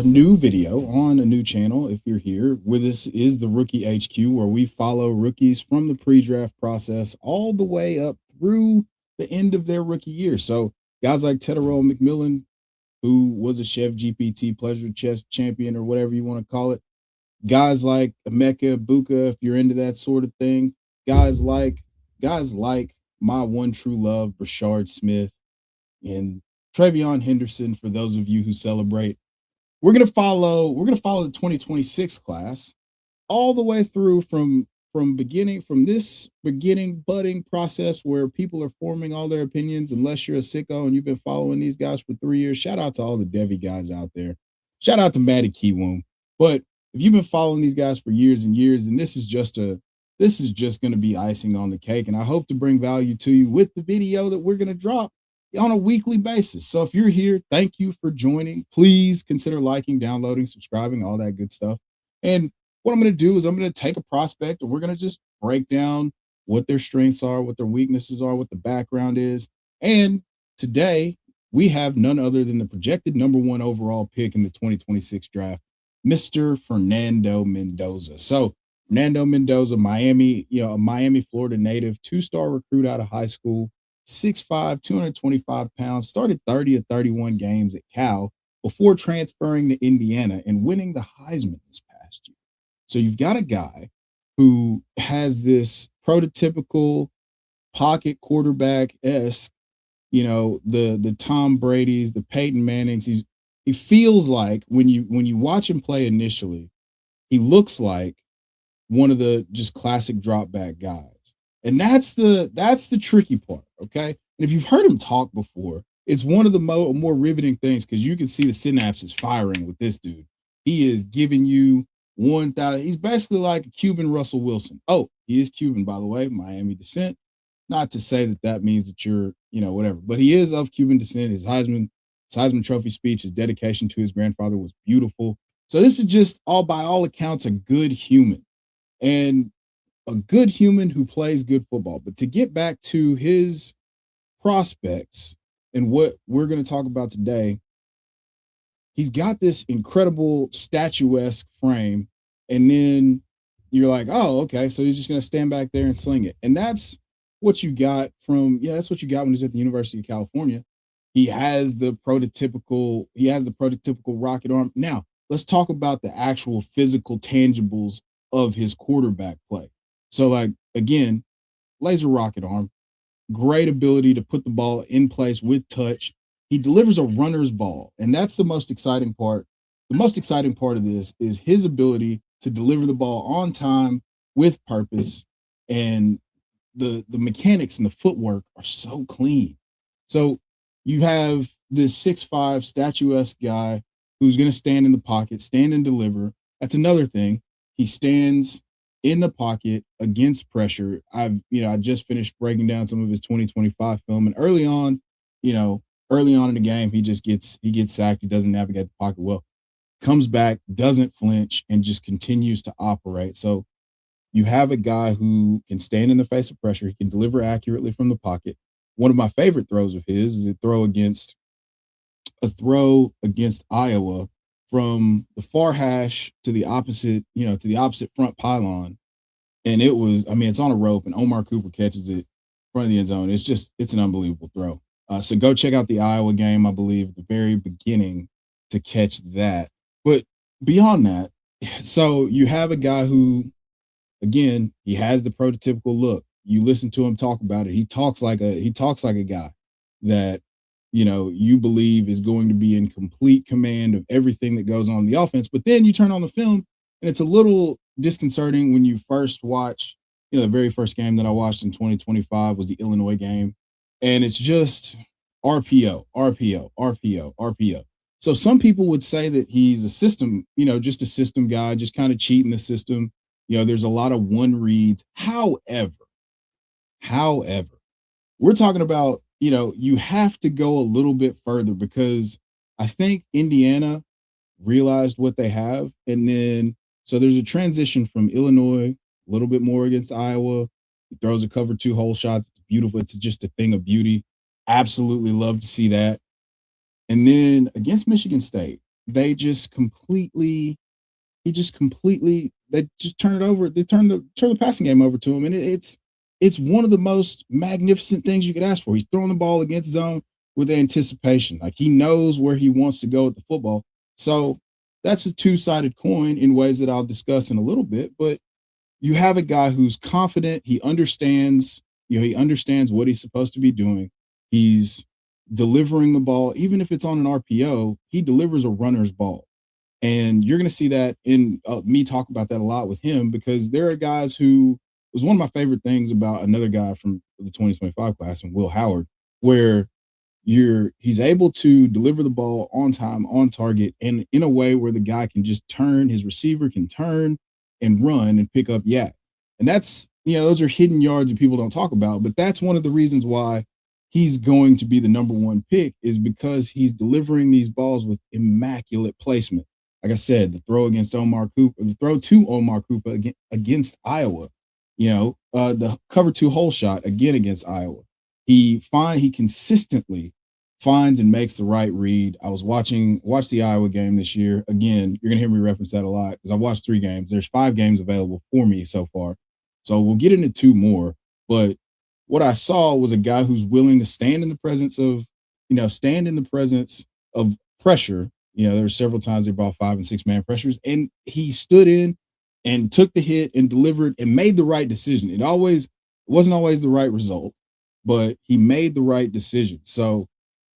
a new video on a new channel. If you're here with us, is the Rookie HQ, where we follow rookies from the pre-draft process all the way up through the end of their rookie year. So guys like Tedero McMillan, who was a Chef GPT pleasure chess champion or whatever you want to call it. Guys like Emeka Buka, if you're into that sort of thing. Guys like guys like my one true love, Brashard Smith and Travion Henderson, for those of you who celebrate. We're gonna follow the 2026 class all the way through from this beginning budding process where people are forming all their opinions. Unless you're a sicko and you've been following these guys for 3 years, shout out to all the Devy guys out there. Shout out to Matty Kiwoom. But if you've been following these guys for years and years, then this is just going to be icing on the cake. And I hope to bring value to you with the video that we're going to drop on a weekly basis. So if you're here, thank you for joining. Please consider liking, downloading, subscribing, all that good stuff. And what I'm going to do is I'm going to take a prospect and we're going to just break down what their strengths are, what their weaknesses are, what the background is. And today we have none other than the projected number one overall pick in the 2026 draft, Mr. Fernando Mendoza. So Fernando Mendoza, Miami, a Miami, Florida native, two-star recruit out of high school, 6'5", 225 pounds, started 30 of 31 games at Cal before transferring to Indiana and winning the Heisman this past year. So you've got a guy who has this prototypical pocket quarterback-esque, the Tom Brady's, the Peyton Mannings. He feels like when you watch him play initially, he looks like one of the just classic drop back guys. And that's the tricky part, okay? And if you've heard him talk before, it's one of the more riveting things because you can see the synapses firing with this dude. He is giving you 1,000. He's basically like a Cuban Russell Wilson. Oh, he is Cuban, by the way, Miami descent. Not to say that means that you're, whatever, but he is of Cuban descent. His Heisman Trophy speech, his dedication to his grandfather was beautiful. So this is just by all accounts, a good human. And a good human who plays good football. But to get back to his prospects and what we're going to talk about today, he's got this incredible statuesque frame. And then you're like, oh, okay, so he's just going to stand back there and sling it. And that's what you got that's what you got when he's at the University of California. He has the prototypical rocket arm. Now, let's talk about the actual physical tangibles of his quarterback play. So, like, again, laser rocket arm, great ability to put the ball in place with touch. He delivers a runner's ball, and that's the most exciting part. The most exciting part of this is his ability to deliver the ball on time with purpose, and the mechanics and the footwork are so clean. So you have this 6'5" statuesque guy who's going to stand in the pocket, stand and deliver. That's another thing. He stands in the pocket against pressure. I just finished breaking down some of his 2025 film, and early on in the game, he gets sacked. He doesn't navigate the pocket well. Comes back, doesn't flinch, and just continues to operate. So you have a guy who can stand in the face of pressure. He can deliver accurately from the pocket. One of my favorite throws of his is a throw against Iowa from the far hash to the opposite front pylon. And it's on a rope, and Omar Cooper catches it in front of the end zone. It's an unbelievable throw. So go check out the Iowa game, I believe, at the very beginning to catch that. But beyond that, so you have a guy who, again, he has the prototypical look. You listen to him talk about it. He talks like a guy that, you believe is going to be in complete command of everything that goes on in the offense. But then you turn on the film, and it's a little disconcerting when you first watch, the very first game that I watched in 2025 was the Illinois game. And it's just RPO, RPO, RPO, RPO. So some people would say that he's a system, just a system guy, just kind of cheating the system. There's a lot of one reads. However, we're talking about, you have to go a little bit further because I think Indiana realized what they have. And then, so there's a transition from Illinois, a little bit more against Iowa. He throws a cover 2 hole shots. It's beautiful. It's just a thing of beauty. Absolutely love to see that. And then against Michigan State, they just completely he just completely they just turn it over. They turn the passing game over to him, and it's one of the most magnificent things you could ask for. He's throwing the ball against zone with anticipation. Like he knows where he wants to go with the football. So that's a two-sided coin in ways that I'll discuss in a little bit. But you have a guy who's confident. He understands, he understands what he's supposed to be doing. He's delivering the ball, even if it's on an RPO, he delivers a runner's ball. And you're going to see that in me talk about that a lot with him because there are guys who was one of my favorite things about another guy from the 2025 class and Will Howard, where he's able to deliver the ball on time, on target, and in a way where the guy can just turn, his receiver can turn and run and pick up yak. And that's, those are hidden yards that people don't talk about, but that's one of the reasons why he's going to be the number one pick is because he's delivering these balls with immaculate placement. Like I said, the throw against Omar Cooper, the throw to Omar Cooper against Iowa, the cover two hole shot again against Iowa. He consistently finds and makes the right read. I was watched the Iowa game this year. Again, you're gonna hear me reference that a lot because I've watched 3 games. There's 5 games available for me so far. So we'll get into 2 more. But what I saw was a guy who's willing to stand in the presence of pressure. There were several times they brought 5 and 6 man pressures, and he stood in and took the hit and delivered and made the right decision. It wasn't always the right result, but he made the right decision. So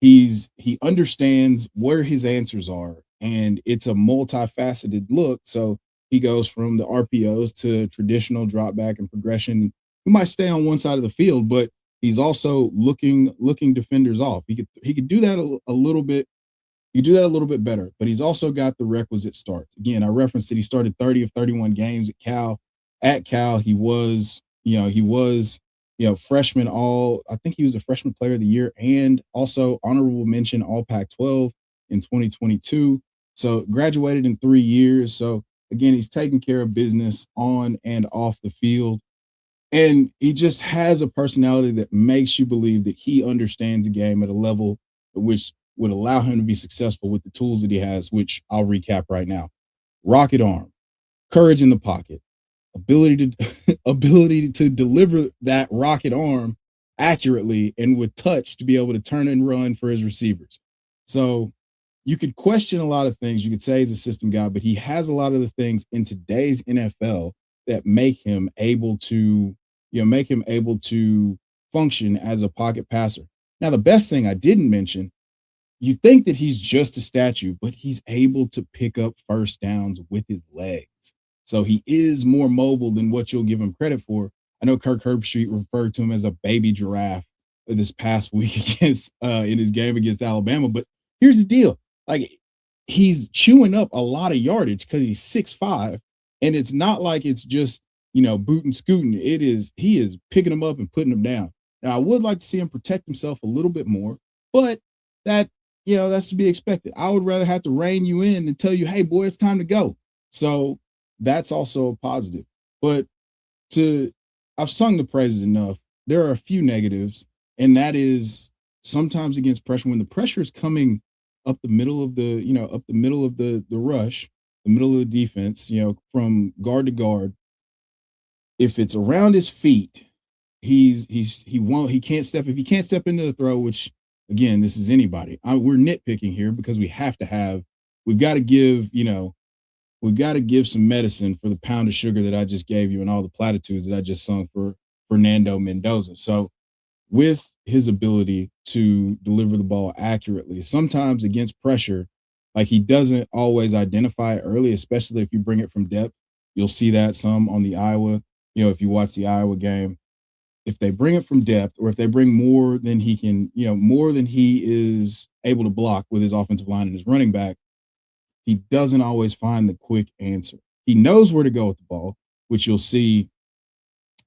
he understands where his answers are, and it's a multifaceted look. So he goes from the RPOs to traditional drop back and progression. He might stay on one side of the field, but he's also looking defenders off. He could do that a little bit. You do that a little bit better, but he's also got the requisite starts. Again, I referenced that he started 30 of 31 games at Cal. At Cal, he was freshman I think he was a freshman player of the year and also honorable mention all Pac-12 in 2022. So graduated in 3 years. So again, he's taking care of business on and off the field. And he just has a personality that makes you believe that he understands the game at a level which would allow him to be successful with the tools that he has, which I'll recap right now. Rocket arm, courage in the pocket, ability to deliver that rocket arm accurately and with touch to be able to turn and run for his receivers. So you could question a lot of things. You could say he's a system guy, but he has a lot of the things in today's NFL that make him able to function as a pocket passer. Now, the best thing I didn't mention, you think that he's just a statue, but he's able to pick up first downs with his legs. So he is more mobile than what you'll give him credit for. I know Kirk Herbstreit referred to him as a baby giraffe this past week against in his game against Alabama. But here's the deal. Like he's chewing up a lot of yardage because he's 6'5", and it's not like it's just, boot and scooting. He is picking them up and putting them down. Now, I would like to see him protect himself a little bit more, but that's to be expected. I would rather have to rein you in and tell you, hey, boy, it's time to go. So that's also a positive. But I've sung the praises enough. There are a few negatives, and that is sometimes against pressure, when the pressure is coming up the middle of the rush, the middle of the defense, from guard to guard, if it's around his feet, he can't step. If he can't step into the throw, which again, this is anybody. We're nitpicking here because we've got to give some medicine for the pound of sugar that I just gave you and all the platitudes that I just sung for Fernando Mendoza. So with his ability to deliver the ball accurately, sometimes against pressure, like he doesn't always identify it early, especially if you bring it from depth. You'll see that some on the Iowa, if you watch the Iowa game, if they bring it from depth or if they bring more than he can, more than he is able to block with his offensive line and his running back, he doesn't always find the quick answer. He knows where to go with the ball, which you'll see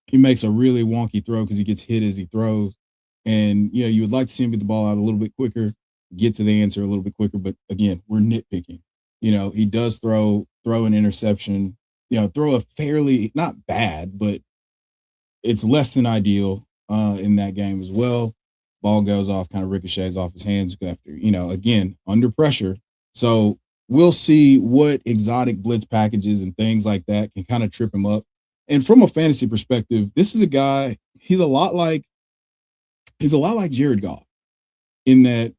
he makes a really wonky throw because he gets hit as he throws. And, you would like to see him get the ball out a little bit quicker, get to the answer a little bit quicker. But again, we're nitpicking. He does throw an interception, throw a fairly, not bad, but it's less than ideal in that game as well. Ball goes off, kind of ricochets off his hands after, again, under pressure. So we'll see what exotic blitz packages and things like that can kind of trip him up. And from a fantasy perspective, this is a guy, he's a lot like Jared Goff in that,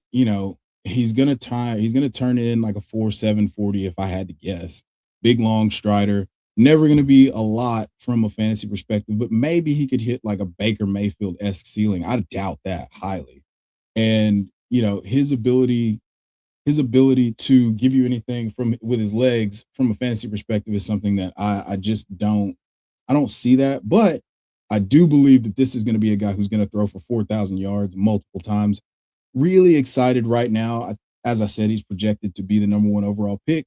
he's gonna turn in like a 4.7 40 if I had to guess. Big long strider. Never gonna be a lot from a fantasy perspective, but maybe he could hit like a Baker Mayfield-esque ceiling. I doubt that highly. And his ability to give you anything from with his legs from a fantasy perspective is something that I just don't see that. But I do believe that this is going to be a guy who's going to throw for 4,000 yards multiple times. Really excited right now. As I said, he's projected to be the number one overall pick.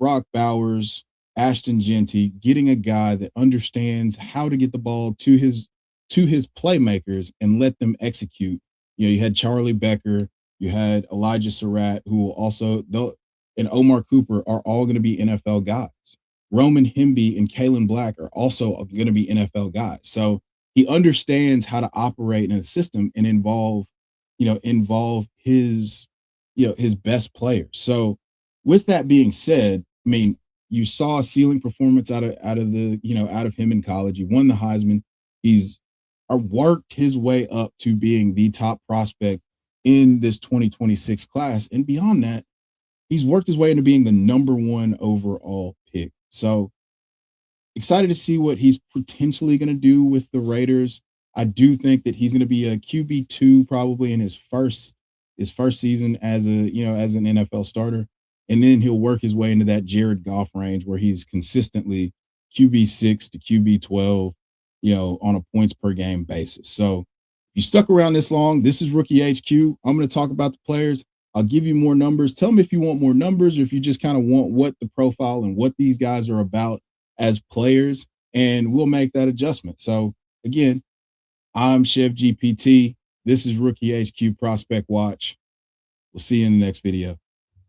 Brock Bowers, Ashton Genty, getting a guy that understands how to get the ball to his playmakers and let them execute. You had Charlie Becker, you had Elijah Surratt, who will also and Omar Cooper are all going to be NFL guys. Roman Himby and Kalen Black are also going to be NFL guys. So he understands how to operate in a system and involve his best players. So with that being said, I mean, you saw a ceiling performance out of him in college. He won the Heisman. He's worked his way up to being the top prospect in this 2026 class. And beyond that, he's worked his way into being the number one overall pick. So excited to see what he's potentially going to do with the Raiders. I do think that he's going to be a QB2 probably in his first season as an NFL starter, and then he'll work his way into that Jared Goff range where he's consistently QB6 to QB12, on a points per game basis. So if you stuck around this long, this is Rookie HQ. I'm going to talk about the players. I'll give you more numbers. Tell me if you want more numbers or if you just kind of want what the profile and what these guys are about as players, and we'll make that adjustment. So again, I'm Chef GPT. This is Rookie HQ Prospect Watch. We'll see you in the next video.